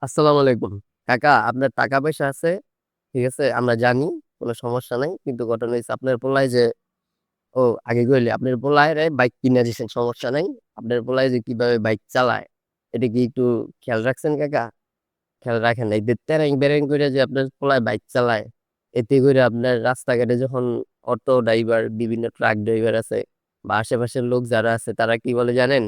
আসসালামু আলাইকুম। কাকা আপনার টাকা পয়সা আছে, ঠিক আছে? আমরা জানি কোনো সমস্যা নাই। কিন্তু ঘটনা হইছে আপনার পোলায় যে আগে কইলে আপনার পোলায়রে বাইক কিনা দিছেন সমস্যা নাই। আপনার পোলায় যে কিভাবে বাইক চালায়, এটা কি একটু খেয়াল রাখছেন কাকা? খেয়াল রাখেন নাই। যে তেরেং বেরেং কইরা যে আপনার পোলায় বাইক চালায়, এতে কইরা আপনার রাস্তাঘাটে যখন অটো ড্রাইভার, বিভিন্ন ট্রাক ড্রাইভার আছে বা আশেপাশের লোক যারা আছে তারা কি বলে জানেন?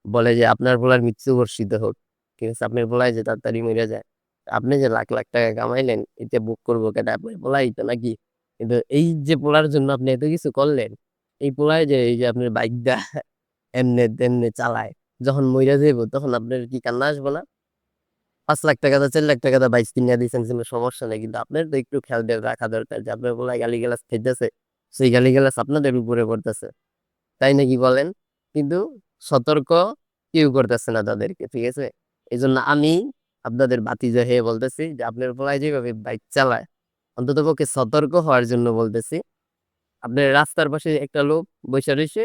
বলে যে আপনার পোলার মৃত্যু বর্ষিত হোক। ঠিক আছে? আপনার পোলায় যে তাড়াতাড়ি মইরা যায়। আপনি যে লাখ, লাখ টাকা কামাইলেন এতে ভোগ করবো কেডা? আপনার পোলাই তো নাকি? কিন্তু এই যে পোলার জন্য আপনি এত কিছু করলেন, এই পোলায় যে এই যে আপনার বাইকটা এমনে তেমনে চালায়, যখন মইরা যাইবো তখন আপনার কি কান্না আসবো না? ৳৫,০০,০০০ দা ৳৪,০০,০০০ দা বাইক কিইন্যা দিছেন কোনো সমস্যা নাই। কিন্তু আপনার তো একটু খেয়াল রাখা দরকার যে আপনার পোলায় গালিগালাজ খাইতেছে, সেই গালিগালাজ আপনাদের উপরে পড়তেছে। তাই নাকি বলেন? কিন্তু সতর্ক কেউ করতেছে না তাদেরকে। ঠিক আছে? এজন্য আমি আপনাদের ভাতিজা হয়ে বলতেছি যে আপনার পোলায় যেভাবে বাইক চালায়, অন্ততপক্ষে সতর্ক হওয়ার জন্য বলতেছি। আপনার রাস্তার পাশে একটা লোক বইসা রইছে,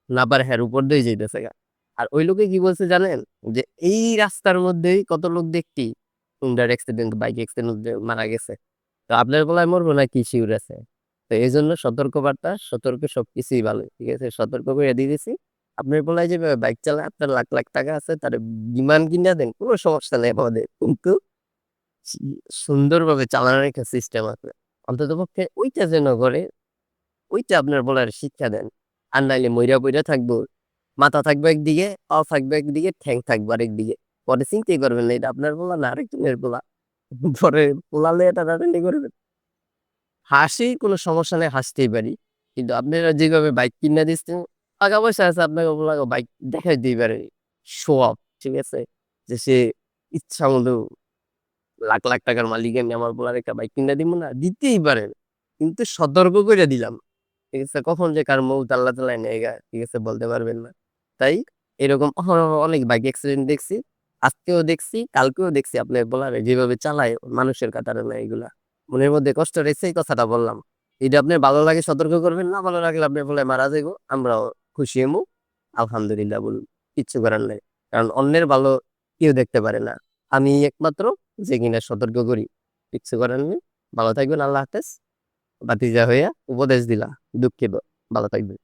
নাবার হ্যার উপর দিয়েই যাইতেছে গা। আর ওই লোকে কি বলছে জানেন? যে এই রাস্তার মধ্যেই কত লোক দেখতি হুন্ডার অ্যাক্সিডেন্ট, বাইক অ্যাক্সিডেন্ট মারা গেছে। তো আপনার পোলায় মরবো না কি শিওর আছে? তো এজন্য সতর্কবার্তা, সতর্ক সবকিছুই ভালো। ঠিক আছে? সতর্ক কইরা দিয়ে দিছি। আপনার পোলায় যেভাবে বাইক চালায়, আপনার লাখ, লাখ টাকা আছে, তারে বিমান কিইন্যা দেন। কোন সমস্যা নাই আমাদের। কিন্তু সি সুন্দরভাবে চালানোর একটা সিস্টেম আছে। অন্ততপক্ষে ওইটা যেন করে, ওইটা আপনার পোলারে শিক্ষা দেন। আর নাইলে মইরা পইরা থাকবো। মাথা থাকবে একদিকে, পা থাকবে একদিকে, ঠ্যাং থাকবে আরেকদিকে। পরে চিন্তাই করবেন না এটা আপনার পোলা না আরেকজনের পোলা। পরে পোলা লইয়া টানাটানি করবেন। হাসি কোনো সমস্যা নাই, হাসতেই পারি। কিন্তু আপনারা যেভাবে বাইক কিইন্যা দিচ্ছেন, টাকা পয়সা আছে আপনাকে পোলাকে বাইক দেখাইতেই পারে। শো অফ, ঠিক আছে? যে সে ইচ্ছামত লাখ, লাখ টাকার মালিক আমি আমার পোলার একটা বাইক কিইন্যা দিমু না? দিতেই পারেন। কিন্তু সতর্ক কইরা দিলাম। ঠিক আছে? কখন যে কার মৌত আল্লাহ তাআলাই নেয়গা, ঠিক আছে? বলতে পারবেন না। তাই এরকম অহরহ অনেক বাইক অ্যাক্সিডেন্ট দেখছি। আজকেও দেখছি, কালকেও দেখছি আপনার পোলারে যেভাবে চালায় মানুষের কাতারে না এগুলা। মনের মধ্যে কষ্ট রইছে এই কথাটা বললাম। যদি আপনার ভালো লাগে সতর্ক করবেন, না ভালো লাগলে আপনার পোলায় মারা যাইবো। আমরাও খুশি হমু। আলহামদুলিল্লাহ বলুন। কিচ্ছু করার নাই। কারণ অন্যের ভালো কেউ দেখতে পারে না। আমি একমাত্র যে কিনা সতর্ক করি। কিচ্ছু করার নেই। ভালো থাকবেন। আল্লাহ হাফেজ। ভাতিজা হইয়া উপদেশ দিলা। দুঃখিত। ভালো থাকবেন।